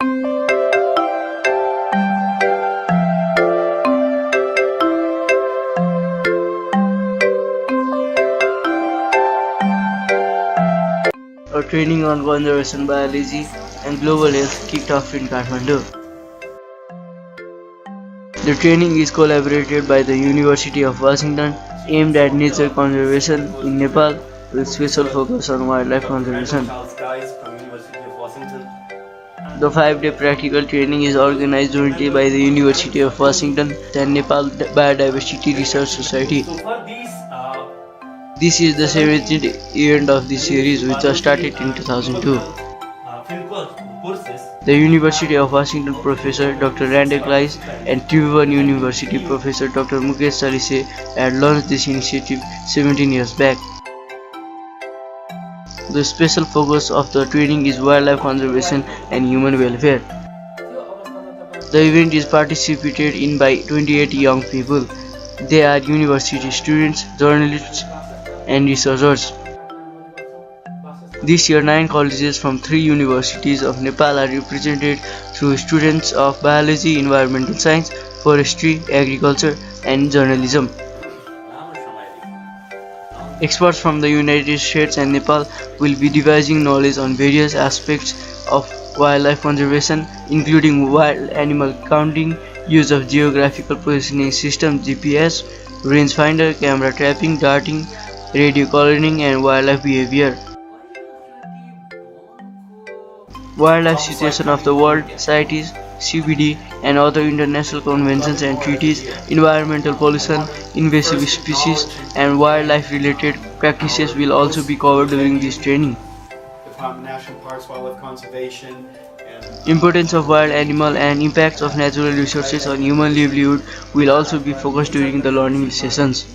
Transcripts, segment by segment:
A training on conservation biology and global health kicked off in Kathmandu. The training is collaborated by the University of Washington, aimed at nature conservation in Nepal with special focus on wildlife conservation. The 5-day practical training is organized jointly by the University of Washington and Nepal Biodiversity Research Society. This is the 17th event of this series, which was started in 2002. The University of Washington Professor Dr. Randall C and Tribhuvan University Professor Dr. Mukesh Chalise had launched this initiative 17 years back. The special focus of the training is wildlife conservation and human welfare. The event is participated in by 28 young people. They are university students, journalists, and researchers. This year, 9 colleges from 3 universities of Nepal are represented through students of biology, environmental science, forestry, agriculture, and journalism. Experts from the United States and Nepal will be devising knowledge on various aspects of wildlife conservation, including wild animal counting, use of geographical positioning system (GPS), rangefinder, camera trapping, darting, radio collaring, and wildlife behavior. Wildlife situation of the world, CITES, CBD, and other international conventions and treaties, environmental pollution, invasive species, and wildlife-related practices will also be covered during this training. National parks, wildlife conservation, Importance of wild animal and impacts of natural resources on human livelihood will also be focused during the learning sessions.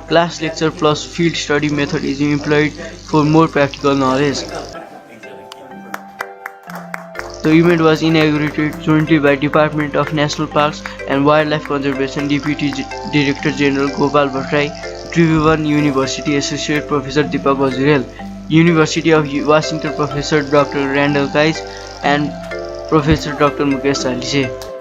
Class lecture plus field study method is employed for more practical knowledge. The event was inaugurated jointly by Department of National Parks and Wildlife Conservation Deputy Director General Gopal Bhattrai, Tribhuvan University Associate Professor Deepak Vajirel, University of Washington Professor Dr. Randall Kyes, and Professor Dr. Mukesh Chalise.